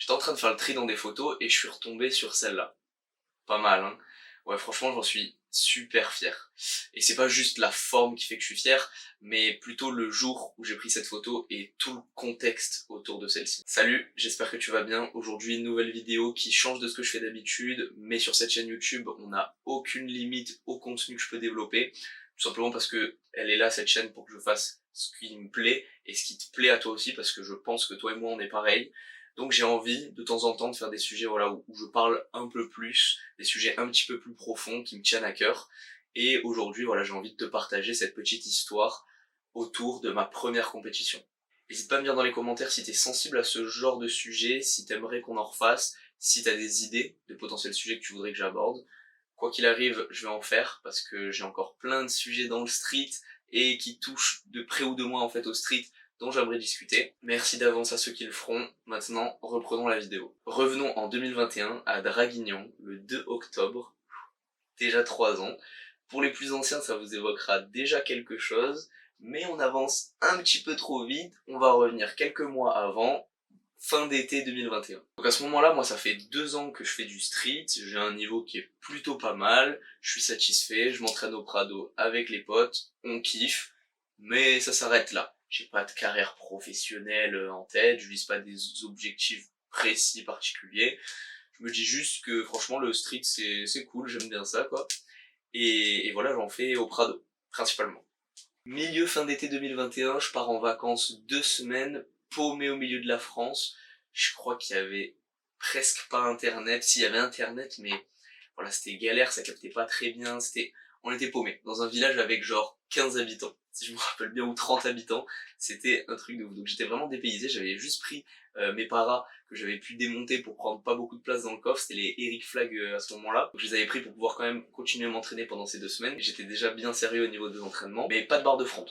J'étais en train de faire le tri dans des photos et je suis retombé sur celle-là. Pas mal, hein. Ouais, franchement, j'en suis super fier. Et c'est pas juste la forme qui fait que je suis fier, mais plutôt le jour où j'ai pris cette photo et tout le contexte autour de celle-ci. Salut, j'espère que tu vas bien. Aujourd'hui, une nouvelle vidéo qui change de ce que je fais d'habitude, mais sur cette chaîne YouTube, on n'a aucune limite au contenu que je peux développer. Tout simplement parce que elle est là, cette chaîne, pour que je fasse ce qui me plaît et ce qui te plaît à toi aussi, parce que je pense que toi et moi, on est pareil. Donc j'ai envie de temps en temps de faire des sujets voilà, où je parle un peu plus, des sujets un petit peu plus profonds qui me tiennent à cœur. Et aujourd'hui, voilà, j'ai envie de te partager cette petite histoire autour de ma première compétition. N'hésite pas à me dire dans les commentaires si t'es sensible à ce genre de sujet, si t'aimerais qu'on en refasse, si t'as des idées de potentiels sujets que tu voudrais que j'aborde. Quoi qu'il arrive, je vais en faire parce que j'ai encore plein de sujets dans le street et qui touchent de près ou de loin en fait au street dont j'aimerais discuter. Merci d'avance à ceux qui le feront. Maintenant, reprenons la vidéo. Revenons en 2021 à Draguignan, le 2 octobre, déjà 3 ans. Pour les plus anciens, ça vous évoquera déjà quelque chose, mais on avance un petit peu trop vite. On va revenir quelques mois avant, fin d'été 2021. Donc à ce moment-là, moi ça fait 2 ans que je fais du street, j'ai un niveau qui est plutôt pas mal, je suis satisfait, je m'entraîne au Prado avec les potes, on kiffe, mais ça s'arrête là. J'ai pas de carrière professionnelle en tête, je vise pas des objectifs précis particuliers. Je me dis juste que franchement le street c'est cool, j'aime bien ça quoi. Et voilà, j'en fais au Prado, principalement. Milieu fin d'été 2021, je pars en vacances 2 semaines, paumé au milieu de la France. Je crois qu'il y avait presque pas internet. S'il y avait internet, mais voilà, c'était galère, ça captait pas très bien. On était paumé dans un village avec genre 15 habitants, si je me rappelle bien, ou 30 habitants. C'était un truc de ouf. Donc j'étais vraiment dépaysé. J'avais juste pris mes paras que j'avais pu démonter pour prendre pas beaucoup de place dans le coffre. C'était les Eric Flag à ce moment-là. Donc je les avais pris pour pouvoir quand même continuer à m'entraîner pendant ces 2 semaines. J'étais déjà bien sérieux au niveau des entraînements, mais pas de barre de front.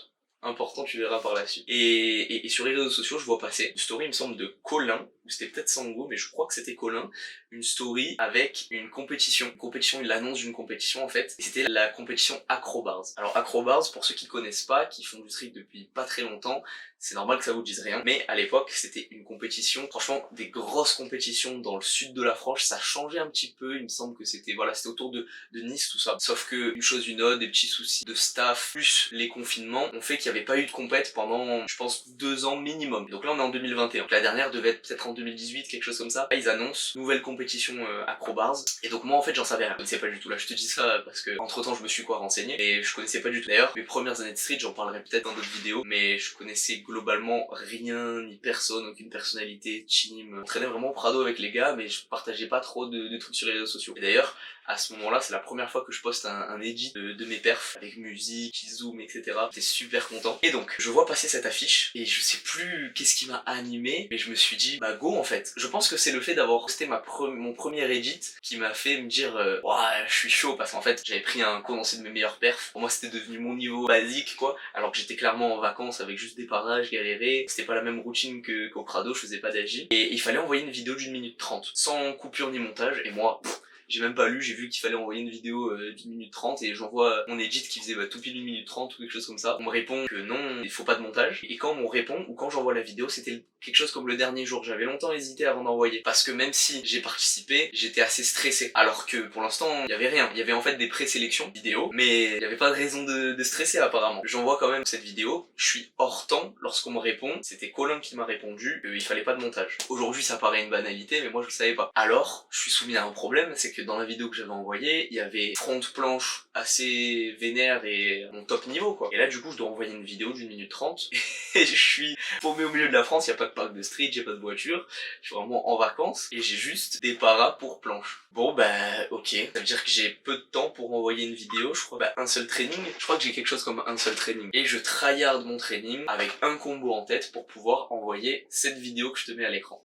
Important, tu verras par la suite. Et sur les réseaux sociaux, je vois passer une story, il me semble, de Colin, ou c'était peut-être Sango, mais je crois que c'était Colin, une story avec une compétition. Une compétition, il annonce d'une compétition en fait, et c'était la compétition Acrobars. Alors Acrobars, pour ceux qui connaissent pas, qui font du street depuis pas très longtemps, c'est normal que ça vous dise rien, mais à l'époque, c'était une compétition, franchement, des grosses compétitions dans le sud de la France, ça changeait un petit peu, il me semble que c'était, voilà, c'était autour de Nice, tout ça. Sauf que, une chose, une autre, des petits soucis de staff, plus les confinements, ont fait qu'il n'y avait pas eu de compète pendant, je pense, 2 ans minimum. Donc là, on est en 2021. La dernière devait être peut-être en 2018, quelque chose comme ça. Là, ils annoncent nouvelle compétition Acrobars. Et donc moi, en fait, j'en savais rien. Je ne sais pas du tout. Là, je te dis ça parce que, entre temps, je me suis renseigné. Et je connaissais pas du tout. D'ailleurs, mes premières années de street, j'en parlerai peut-être dans d'autres vidéos, mais je connaissais globalement rien, ni personne, aucune personnalité, team. Je traînais vraiment au Prado avec les gars, mais je partageais pas trop de trucs sur les réseaux sociaux. Et d'ailleurs, à ce moment-là, c'est la première fois que je poste un edit de mes perfs, avec musique, qui zoom, etc. J'étais super content. Et donc, je vois passer cette affiche, et je sais plus qu'est-ce qui m'a animé, mais je me suis dit, bah go en fait. Je pense que c'est le fait d'avoir posté mon premier edit qui m'a fait me dire, ouais, je suis chaud, parce qu'en fait, j'avais pris un condensé de mes meilleurs perfs. Pour moi, c'était devenu mon niveau basique, quoi, alors que j'étais clairement en vacances avec juste des parages, galéré. C'était pas la même routine qu'au Prado, je faisais pas d'agi. Et il fallait envoyer une vidéo d'1 minute 30, sans coupure ni montage, et moi, j'ai même pas lu, j'ai vu qu'il fallait envoyer une vidéo d'1 minute 30 et j'envoie mon edit qui faisait tout pile 1 minute 30 ou quelque chose comme ça. On me répond que non, il faut pas de montage. Et quand on répond ou quand j'envoie la vidéo, c'était quelque chose comme le dernier jour. J'avais longtemps hésité avant d'envoyer parce que même si j'ai participé, j'étais assez stressé. Alors que pour l'instant, il y avait rien. Il y avait en fait des présélections vidéo, mais il y avait pas de raison de stresser apparemment. J'envoie quand même cette vidéo, je suis hors temps lorsqu'on me répond. C'était Colin qui m'a répondu qu'il fallait pas de montage. Aujourd'hui, ça paraît une banalité, mais moi je le savais pas. Alors, je suis soumis à un problème, c'est que dans la vidéo que j'avais envoyée, il y avait front planche assez vénère et mon top niveau quoi. Et là du coup je dois envoyer une vidéo d'1 minute 30 et je suis paumé au milieu de la France, il y a pas de parc de street, j'ai pas de voiture, je suis vraiment en vacances et j'ai juste des paras pour planche. Bon bah ok, ça veut dire que j'ai peu de temps pour envoyer une vidéo, je crois un seul training, je crois que j'ai quelque chose comme un seul training. Et je tryhard mon training avec un combo en tête pour pouvoir envoyer cette vidéo que je te mets à l'écran.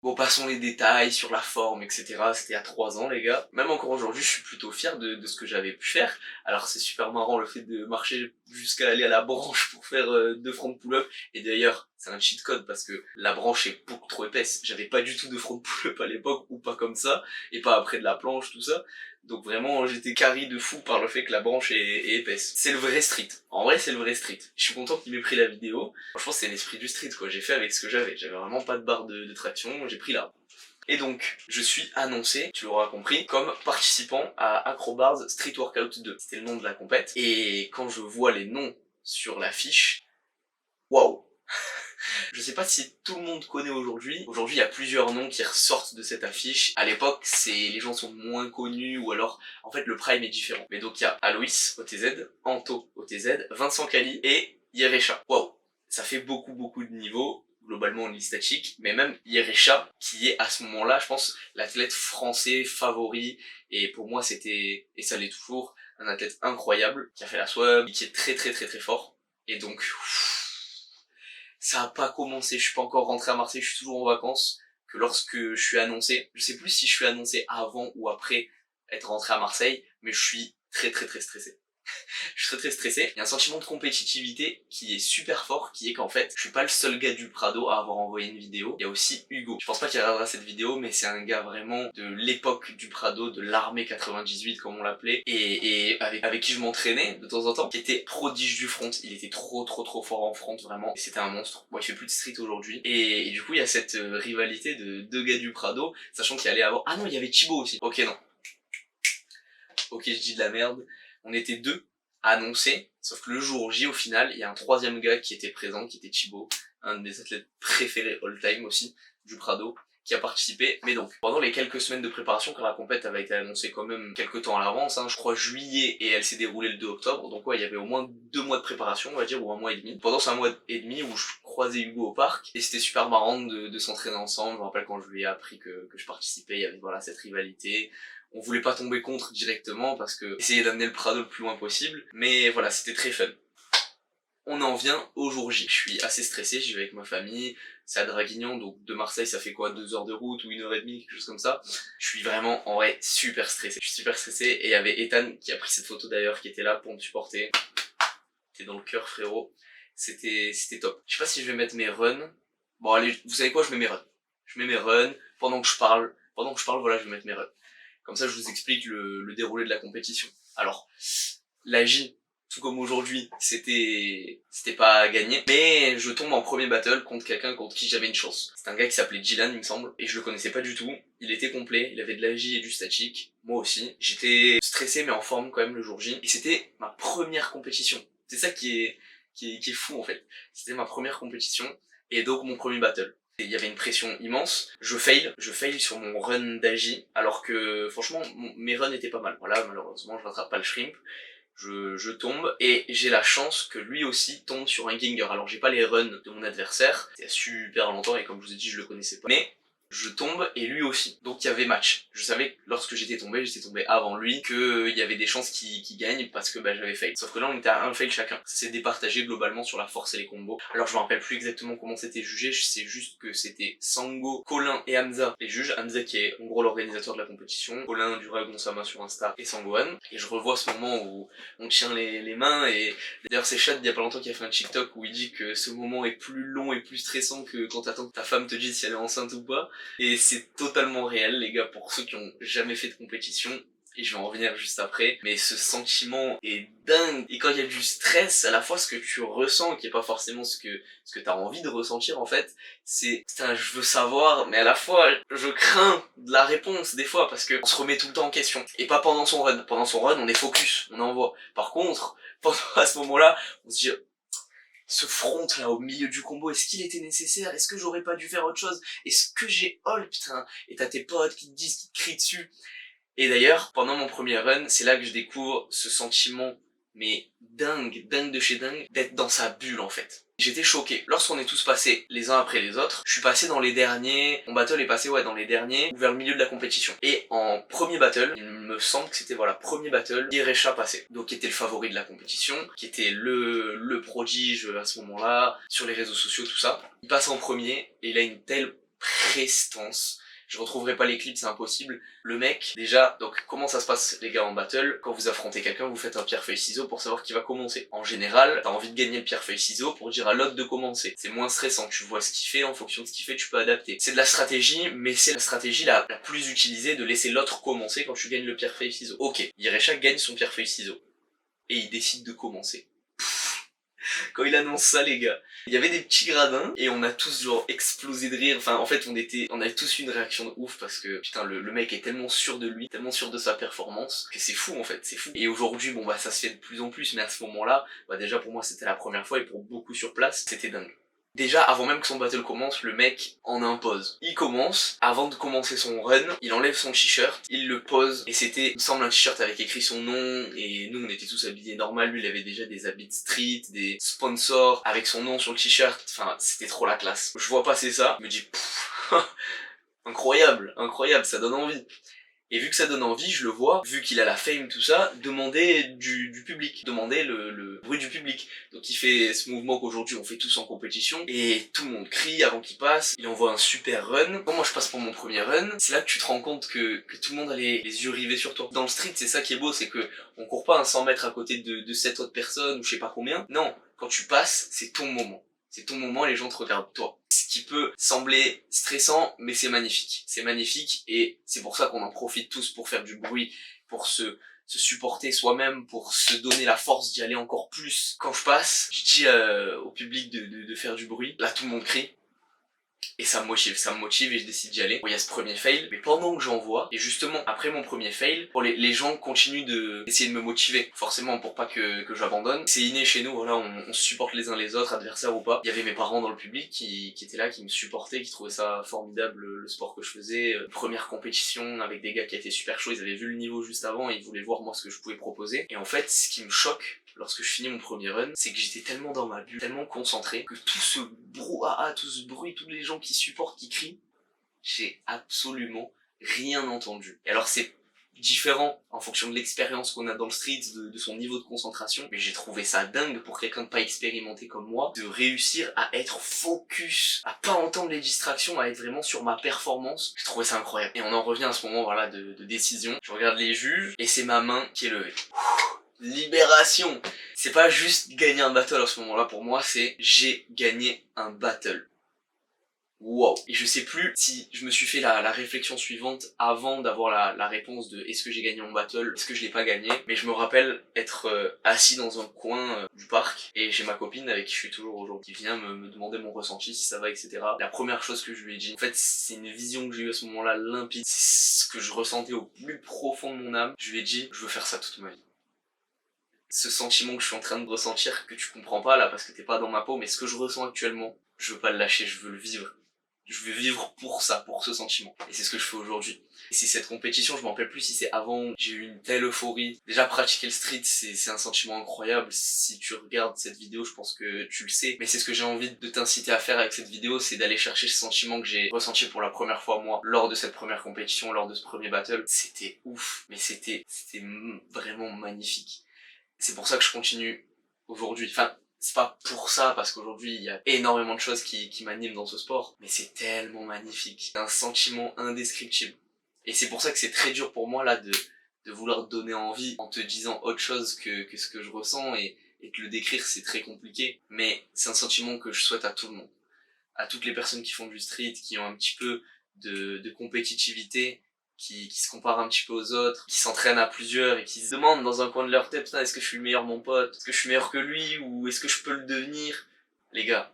Bon, passons les détails sur la forme, etc. C'était il y a 3 ans, les gars. Même encore aujourd'hui, je suis plutôt fier de ce que j'avais pu faire. Alors, c'est super marrant le fait de marcher jusqu'à aller à la branche pour faire 2 front pull-up. Et d'ailleurs, c'est un cheat code parce que la branche est beaucoup trop épaisse. J'avais pas du tout de front pull-up à l'époque, ou pas comme ça, et pas après de la planche, tout ça. Donc vraiment, j'étais carré de fou par le fait que la branche est épaisse. C'est le vrai street. En vrai, c'est le vrai street. Je suis content qu'il m'ait pris la vidéo. Franchement, c'est l'esprit du street, quoi. J'ai fait avec ce que j'avais. J'avais vraiment pas de barre de traction, j'ai pris là. Et donc, je suis annoncé, tu l'auras compris, comme participant à Acrobars Street Workout 2. C'était le nom de la compète. Et quand je vois les noms sur l'affiche, waouh! Je sais pas si tout le monde connaît aujourd'hui. Aujourd'hui, il y a plusieurs noms qui ressortent de cette affiche. À l'époque, les gens sont moins connus, ou alors, en fait, le prime est différent. Mais donc, il y a Aloïs, OTZ, Anto, OTZ, Vincent Cali et Yerecha. Waouh! Ça fait beaucoup de niveaux. Globalement, on lit statique, mais même Yerecha, qui est à ce moment-là, je pense, l'athlète français favori. Et pour moi, c'était, et ça l'est toujours, un athlète incroyable, qui a fait la swim, qui est très fort. Et donc, ça a pas commencé, je suis pas encore rentré à Marseille, je suis toujours en vacances, que lorsque je suis annoncé, je sais plus si je suis annoncé avant ou après être rentré à Marseille, mais je suis très stressé. Je suis très stressé. Il y a un sentiment de compétitivité qui est super fort, qui est qu'en fait, je suis pas le seul gars du Prado à avoir envoyé une vidéo. Il y a aussi Hugo. Je pense pas qu'il regardera cette vidéo, mais c'est un gars vraiment de l'époque du Prado, de l'armée 98 comme on l'appelait, et avec qui je m'entraînais de temps en temps, qui était prodige du front. Il était trop fort en front, vraiment. Et c'était un monstre. Bon, il fait plus de street aujourd'hui. Et du coup, il y a cette rivalité de deux gars du Prado, sachant qu'il allait avoir... Ah non, il y avait Thibaut aussi. Ok, non. Ok, je dis de la merde. On était 2 à annoncer, sauf que le jour J, au final, il y a un 3e gars qui était présent, qui était Thibaut, un de mes athlètes préférés all time aussi, du Prado, qui a participé. Mais donc, pendant les quelques semaines de préparation, car la compète avait été annoncée quand même quelques temps à l'avance, hein, je crois juillet, et elle s'est déroulée le 2 octobre, donc ouais, il y avait au moins 2 mois de préparation, on va dire, ou 1 mois et demi. Pendant ce 1 mois et demi où je croisais Hugo au parc, et c'était super marrant de s'entraîner ensemble. Je me rappelle quand je lui ai appris que je participais, il y avait voilà cette rivalité. On voulait pas tomber contre directement parce que essayer d'amener le Prado le plus loin possible, mais voilà, c'était très fun. On en vient au jour J. Je suis assez stressé, j'y vais avec ma famille, c'est à Draguignan, donc de Marseille ça fait quoi, 2 heures de route ou 1 heure et demie, quelque chose comme ça. Je suis vraiment, en vrai, super stressé. Je suis super stressé, et il y avait Ethan qui a pris cette photo d'ailleurs, qui était là pour me supporter. T'es dans le cœur, frérot. C'était top. Je sais pas si je vais mettre mes runs. Bon allez, vous savez quoi, je mets mes runs. Je mets mes runs, pendant que je parle, voilà, je vais mettre mes runs. Comme ça, je vous explique le déroulé de la compétition. Alors, la J, tout comme aujourd'hui, c'était pas gagné, mais je tombe en premier battle contre quelqu'un contre qui j'avais une chance. C'est un gars qui s'appelait Dylan, il me semble, et je le connaissais pas du tout. Il était complet, il avait de la J et du statique, moi aussi. J'étais stressé mais en forme quand même le jour J, et c'était ma première compétition. C'est ça qui est fou en fait. C'était ma première compétition, et donc mon premier battle. Et il y avait une pression immense, je fail sur mon run d'Agi, alors que franchement mes runs étaient pas mal. Voilà, malheureusement je rattrape pas le shrimp, je tombe, et j'ai la chance que lui aussi tombe sur un Ginger. Alors j'ai pas les runs de mon adversaire, c'était super longtemps et comme je vous ai dit je le connaissais pas, mais je tombe et lui aussi. Donc il y avait match. Je savais que lorsque j'étais tombé avant lui, qu'il y avait des chances qu'il gagne parce que bah, j'avais fail. Sauf que là on était à un fail chacun. Ça s'est départagé globalement sur la force et les combos. Alors je me rappelle plus exactement comment c'était jugé, je sais juste que c'était Sango, Colin et Hamza les juges. Hamza qui est en gros l'organisateur de la compétition, Colin du Dragon Sama sur Insta et Sangohan. Et je revois ce moment où on tient les mains, et d'ailleurs c'est Chad il y a pas longtemps qui a fait un TikTok où il dit que ce moment est plus long et plus stressant que quand t'attends que ta femme te dise si elle est enceinte ou pas. Et c'est totalement réel les gars pour ceux qui ont jamais fait de compétition, et je vais en revenir juste après, mais ce sentiment est dingue. Et quand il y a du stress, à la fois ce que tu ressens, qui est pas forcément ce que t'as envie de ressentir en fait, c'est putain je veux savoir, mais à la fois je crains de la réponse des fois, parce que on se remet tout le temps en question. Et pas pendant son run. Pendant son run on est focus, on envoie. Par contre, à ce moment-là, on se dit ce front là au milieu du combo, est-ce qu'il était nécessaire? Est-ce que j'aurais pas dû faire autre chose? Est-ce que j'ai all putain? Et t'as tes potes qui te disent, qui te crient dessus. Et d'ailleurs, pendant mon premier run, c'est là que je découvre ce sentiment, mais dingue de chez dingue, d'être dans sa bulle en fait. J'étais choqué. Lorsqu'on est tous passés les uns après les autres, je suis passé dans les derniers, mon battle est passé dans les derniers, ou vers le milieu de la compétition. Et en premier battle, il me semble que c'était premier battle, Yerecha passé. Donc qui était le favori de la compétition, qui était le prodige à ce moment-là, sur les réseaux sociaux, tout ça. Il passe en premier, et il a une telle prestance. Je retrouverai pas les clips, c'est impossible. Le mec, déjà, donc comment ça se passe les gars en battle? Quand vous affrontez quelqu'un, vous faites un pierre-feuille-ciseau pour savoir qui va commencer. En général, t'as envie de gagner le pierre-feuille-ciseau pour dire à l'autre de commencer. C'est moins stressant, tu vois ce qu'il fait, en fonction de ce qu'il fait, tu peux adapter. C'est de la stratégie, mais c'est la stratégie la plus utilisée de laisser l'autre commencer quand tu gagnes le pierre-feuille-ciseau. Ok, Irecha gagne son pierre-feuille-ciseau. Et il décide de commencer. Quand il annonce ça les gars, il y avait des petits gradins et on a tous genre explosé de rire. Enfin en fait on avait tous eu une réaction de ouf parce que putain le mec est tellement sûr de lui, tellement sûr de sa performance que c'est fou en fait, c'est fou. Et aujourd'hui bon bah ça se fait de plus en plus, mais à ce moment-là, bah déjà pour moi c'était la première fois et pour beaucoup sur place c'était dingue. Déjà, avant même que son battle commence, le mec en impose. Il commence, avant de commencer son run, il enlève son t-shirt, il le pose, et c'était, il me semble, un t-shirt avec écrit son nom, et nous on était tous habillés normal, lui il avait déjà des habits de street, des sponsors, avec son nom sur le t-shirt, enfin c'était trop la classe. Je vois passer ça, je me dis, pfff, incroyable, incroyable, ça donne envie. Et vu que ça donne envie, je le vois, vu qu'il a la fame, tout ça, demander du public, demander le bruit du public. Donc il fait ce mouvement qu'aujourd'hui on fait tous en compétition, et tout le monde crie avant qu'il passe, il envoie un super run. Quand moi je passe pour mon premier run, c'est là que tu te rends compte que tout le monde a les yeux rivés sur toi. Dans le street, c'est ça qui est beau, c'est que on court pas un 100 mètres à côté de 7 autres personnes, ou je sais pas combien. Non, quand tu passes, c'est ton moment. C'est ton moment, les gens te regardent toi. Ce qui peut sembler stressant, mais c'est magnifique. C'est magnifique et c'est pour ça qu'on en profite tous pour faire du bruit, pour se supporter soi-même, pour se donner la force d'y aller encore plus. Quand je passe, je dis au public de faire du bruit. Là, tout le monde crie. Et ça me motive et je décide d'y aller. Bon, il y a ce premier fail, mais pendant que j'envoie, et justement après mon premier fail, pour les gens continuent d'essayer de me motiver, forcément pour pas que j'abandonne. C'est inné chez nous, voilà, on se supporte les uns les autres, adversaires ou pas. Il y avait mes parents dans le public qui étaient là, qui me supportaient, qui trouvaient ça formidable le sport que je faisais. Première compétition avec des gars qui étaient super chauds, ils avaient vu le niveau juste avant et ils voulaient voir moi ce que je pouvais proposer. Et en fait, ce qui me choque lorsque je finis mon premier run, c'est que j'étais tellement dans ma bulle, tellement concentré, que tout ce brouhaha, tout ce bruit, tous les gens qui supportent, qui crient, j'ai absolument rien entendu. Et alors c'est différent en fonction de l'expérience qu'on a dans le street, de son niveau de concentration, mais j'ai trouvé ça dingue pour quelqu'un de pas expérimenté comme moi, de réussir à être focus, à pas entendre les distractions, à être vraiment sur ma performance. J'ai trouvé ça incroyable. Et on en revient à ce moment voilà de décision. Je regarde les juges et c'est ma main qui est levée. Libération. C'est pas juste gagner un battle à ce moment-là, pour moi c'est j'ai gagné un battle. Wow. Et je sais plus si je me suis fait la réflexion suivante avant d'avoir la réponse de est-ce que j'ai gagné mon battle, est-ce que je l'ai pas gagné, mais je me rappelle être assis dans un coin du parc et j'ai ma copine avec qui je suis toujours aujourd'hui qui vient me demander mon ressenti, si ça va, etc. La première chose que je lui ai dit, en fait c'est une vision que j'ai eue à ce moment-là limpide, c'est ce que je ressentais au plus profond de mon âme, je lui ai dit je veux faire ça toute ma vie. Ce sentiment que je suis en train de ressentir, que tu comprends pas là parce que t'es pas dans ma peau, mais ce que je ressens actuellement, je veux pas le lâcher, je veux le vivre. Je veux vivre pour ça, pour ce sentiment. Et c'est ce que je fais aujourd'hui. Et c'est cette compétition, je m'en rappelle plus si c'est avant, j'ai eu une telle euphorie. Déjà pratiquer le street, c'est un sentiment incroyable. Si tu regardes cette vidéo, je pense que tu le sais. Mais c'est ce que j'ai envie de t'inciter à faire avec cette vidéo, c'est d'aller chercher ce sentiment que j'ai ressenti pour la première fois moi, lors de cette première compétition, lors de ce premier battle. C'était ouf, mais c'était vraiment magnifique. C'est pour ça que je continue aujourd'hui. Enfin, c'est pas pour ça, parce qu'aujourd'hui, il y a énormément de choses qui m'animent dans ce sport, mais c'est tellement magnifique. C'est un sentiment indescriptible. Et c'est pour ça que c'est très dur pour moi, là, de vouloir te donner envie en te disant autre chose que ce que je ressens, et te le décrire, c'est très compliqué. Mais c'est un sentiment que je souhaite à tout le monde. À toutes les personnes qui font du street, qui ont un petit peu de compétitivité, qui se comparent un petit peu aux autres, qui s'entraînent à plusieurs et qui se demandent dans un coin de leur tête, putain, est-ce que je suis le meilleur mon pote, est-ce que je suis meilleur que lui, ou est-ce que je peux le devenir? Les gars,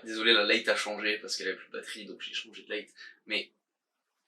désolé, la light a changé parce qu'elle avait plus de batterie, donc j'ai changé de light, mais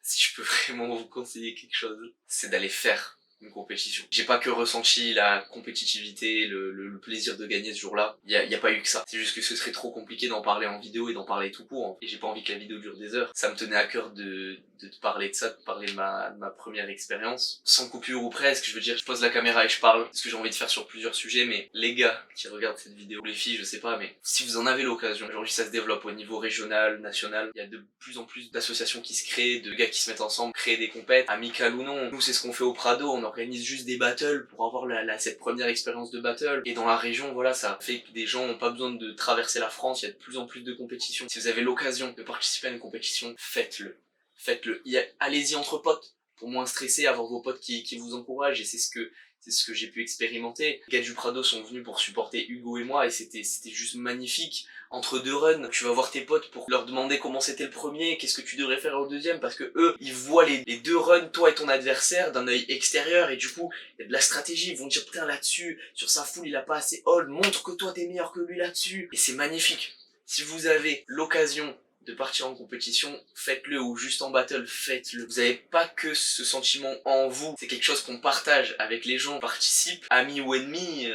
si je peux vraiment vous conseiller quelque chose, c'est d'aller faire une compétition. J'ai pas que ressenti la compétitivité, le plaisir de gagner ce jour-là. Y a pas eu que ça. C'est juste que ce serait trop compliqué d'en parler en vidéo et d'en parler tout court, hein. Et j'ai pas envie que la vidéo dure des heures. Ça me tenait à cœur de te parler de ça, de parler de ma première expérience. Sans coupure ou presque, je veux dire, je pose la caméra et je parle. Ce que j'ai envie de faire sur plusieurs sujets, mais les gars qui regardent cette vidéo, les filles, je sais pas, mais si vous en avez l'occasion, aujourd'hui ça se développe au niveau régional, national. Il y a de plus en plus d'associations qui se créent, de gars qui se mettent ensemble, créer des compètes, amicales ou non. Nous, c'est ce qu'on fait au Prado, on organise juste des battles pour avoir cette première expérience de battle. Et dans la région, voilà, ça fait que des gens n'ont pas besoin de traverser la France, il y a de plus en plus de compétitions. Si vous avez l'occasion de participer à une compétition, faites-le. Faites-le. Allez-y entre potes, pour moins stresser, avoir vos potes qui vous encouragent, et c'est ce que j'ai pu expérimenter. Les gars du Prado sont venus pour supporter Hugo et moi, et c'était juste magnifique. Entre deux runs, tu vas voir tes potes pour leur demander comment c'était le premier, qu'est-ce que tu devrais faire au deuxième, parce que eux, ils voient les deux runs, toi et ton adversaire, d'un œil extérieur, et du coup, il y a de la stratégie, ils vont dire putain là-dessus, sur sa full il a pas assez hold, montre que toi t'es meilleur que lui là-dessus, et c'est magnifique. Si vous avez l'occasion de partir en compétition, faites-le, ou juste en battle, faites-le. Vous n'avez pas que ce sentiment en vous, c'est quelque chose qu'on partage avec les gens, participent, amis ou ennemis,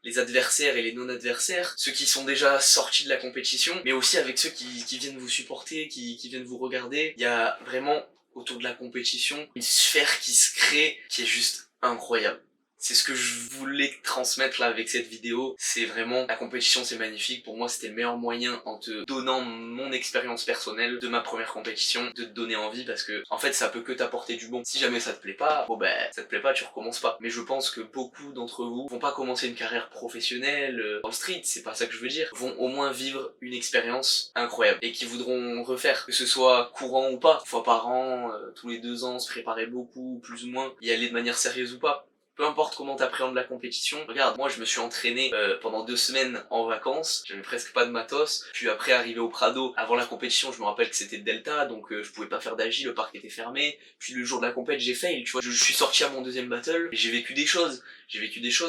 les adversaires et les non-adversaires, ceux qui sont déjà sortis de la compétition, mais aussi avec ceux qui viennent vous supporter, qui viennent vous regarder. Il y a vraiment, autour de la compétition, une sphère qui se crée, qui est juste incroyable. C'est ce que je voulais transmettre là avec cette vidéo, c'est vraiment, la compétition c'est magnifique, pour moi c'était le meilleur moyen en te donnant mon expérience personnelle de ma première compétition, de te donner envie, parce que en fait ça peut que t'apporter du bon. Si jamais ça te plaît pas, bon ben ça te plaît pas, tu recommences pas. Mais je pense que beaucoup d'entre vous vont pas commencer une carrière professionnelle dans le street, c'est pas ça que je veux dire, vont au moins vivre une expérience incroyable, et qui voudront refaire, que ce soit courant ou pas, une fois par an, tous les 2 ans, se préparer beaucoup, plus ou moins, y aller de manière sérieuse ou pas. Peu importe comment t'appréhendes la compétition, regarde, moi je me suis entraîné pendant 2 semaines en vacances, j'avais presque pas de matos, puis après arrivé au Prado, avant la compétition je me rappelle que c'était Delta, donc je pouvais pas faire d'agi, le parc était fermé, puis le jour de la compète j'ai fail, tu vois, je suis sorti à mon deuxième battle, et j'ai vécu des choses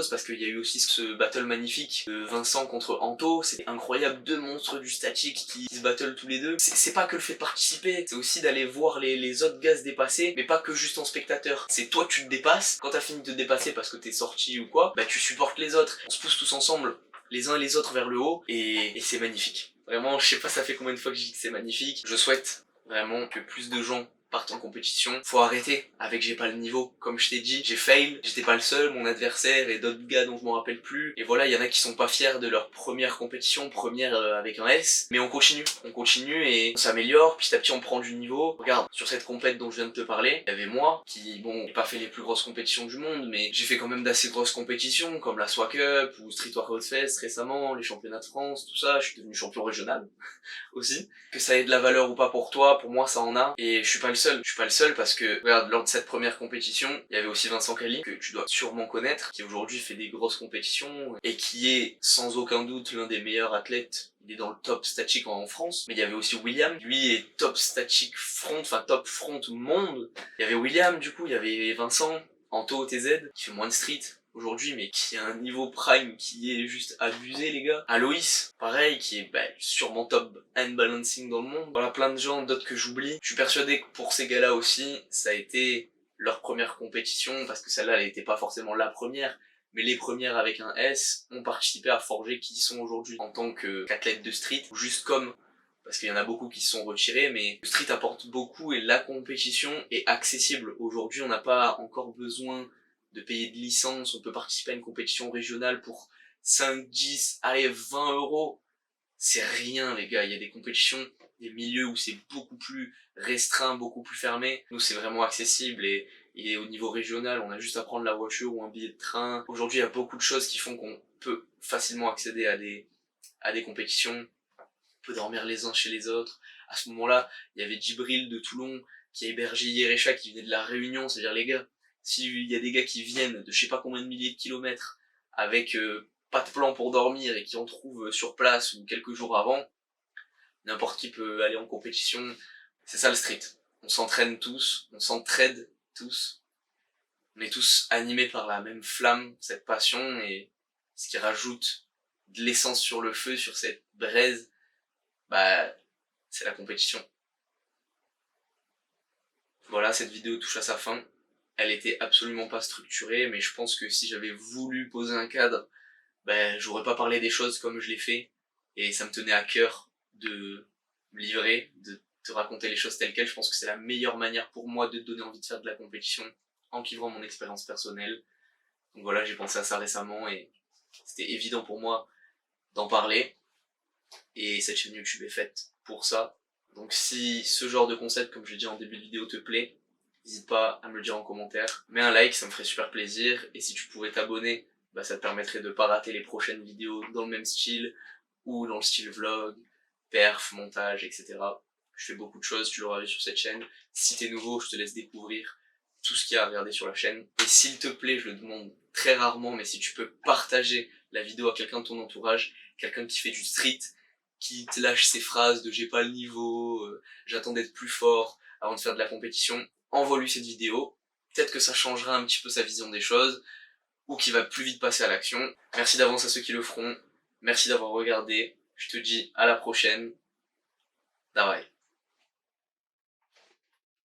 parce qu'il y a eu aussi ce battle magnifique de Vincent contre Anto, c'était incroyable, 2 monstres du statique qui se battle tous les deux. C'est pas que le fait de participer, c'est aussi d'aller voir les autres gars se dépasser, mais pas que juste en spectateur. C'est toi tu te dépasses, quand t'as fini de te dépasser parce que t'es sorti ou quoi, bah tu supportes les autres, on se pousse tous ensemble les uns et les autres vers le haut, et c'est magnifique. Vraiment, je sais pas ça fait combien de fois que je dis que c'est magnifique, je souhaite vraiment que plus de gens partent en compétition. Faut arrêter avec j'ai pas le niveau. Comme je t'ai dit, j'ai fail, j'étais pas le seul, mon adversaire et d'autres gars dont je m'en rappelle plus. Et voilà, il y en a qui sont pas fiers de leur première compétition, première avec un S. Mais on continue et on s'améliore, petit à petit on prend du niveau. Regarde, sur cette compète dont je viens de te parler, il y avait moi qui, bon, j'ai pas fait les plus grosses compétitions du monde, mais j'ai fait quand même d'assez grosses compétitions, comme la SWA Cup ou Street Workout Fest récemment, les championnats de France, tout ça. Je suis devenu champion régional aussi. Que ça ait de la valeur ou pas pour toi, pour moi ça en a. Et je suis pas le seul parce que, regarde, lors de cette première compétition, il y avait aussi Vincent Cali, que tu dois sûrement connaître, qui aujourd'hui fait des grosses compétitions, et qui est sans aucun doute l'un des meilleurs athlètes. Il est dans le top statique en France. Mais il y avait aussi William, lui est top statique front, enfin top front monde. Il y avait William du coup, il y avait Vincent, Anto TZ, qui fait moins de street aujourd'hui, mais qui a un niveau prime qui est juste abusé, les gars. Aloïs, pareil, qui est sûrement top hand balancing dans le monde. Voilà, plein de gens, d'autres que j'oublie. Je suis persuadé que pour ces gars-là aussi, ça a été leur première compétition, parce que celle-là, elle n'était pas forcément la première, mais les premières avec un S ont participé à forger qui ils sont aujourd'hui en tant qu'athlètes de street, juste comme, parce qu'il y en a beaucoup qui se sont retirés, mais le street apporte beaucoup et la compétition est accessible. Aujourd'hui, on n'a pas encore besoin de payer de licence, on peut participer à une compétition régionale pour 5, 10, allez, 20 euros. C'est rien, les gars. Il y a des compétitions, des milieux où c'est beaucoup plus restreint, beaucoup plus fermé. Nous, c'est vraiment accessible, et au niveau régional, on a juste à prendre la voiture ou un billet de train. Aujourd'hui, il y a beaucoup de choses qui font qu'on peut facilement accéder à des compétitions. On peut dormir les uns chez les autres. À ce moment-là, il y avait Djibril de Toulon qui a hébergé Yerecha qui venait de la Réunion, c'est-à-dire les gars, s'il y a des gars qui viennent de je sais pas combien de milliers de kilomètres avec pas de plan pour dormir et qui en trouvent sur place ou quelques jours avant, n'importe qui peut aller en compétition. C'est ça le street. On s'entraîne tous, on s'entraide tous. On est tous animés par la même flamme, cette passion, et ce qui rajoute de l'essence sur le feu, sur cette braise, bah, c'est la compétition. Voilà, cette vidéo touche à sa fin. Elle était absolument pas structurée, mais je pense que si j'avais voulu poser un cadre, ben, j'aurais pas parlé des choses comme je l'ai fait, et ça me tenait à cœur de me livrer, de te raconter les choses telles quelles. Je pense que c'est la meilleure manière pour moi de te donner envie de faire de la compétition, en livrant mon expérience personnelle. Donc voilà, j'ai pensé à ça récemment, et c'était évident pour moi d'en parler, et cette chaîne YouTube est faite pour ça. Donc si ce genre de concept, comme je l'ai dit en début de vidéo, te plaît, n'hésite pas à me le dire en commentaire. Mets un like, ça me ferait super plaisir. Et si tu pouvais t'abonner, bah ça te permettrait de pas rater les prochaines vidéos dans le même style, ou dans le style vlog, perf, montage, etc. Je fais beaucoup de choses, tu l'auras vu sur cette chaîne. Si t'es nouveau, je te laisse découvrir tout ce qu'il y a à regarder sur la chaîne. Et s'il te plaît, je le demande très rarement, mais si tu peux partager la vidéo à quelqu'un de ton entourage, quelqu'un qui fait du street, qui te lâche ses phrases de j'ai pas le niveau, j'attends d'être plus fort avant de faire de la compétition, envoie-lui cette vidéo. Peut-être que ça changera un petit peu sa vision des choses, ou qu'il va plus vite passer à l'action. Merci d'avance à ceux qui le feront. Merci d'avoir regardé. Je te dis à la prochaine. Bye bye.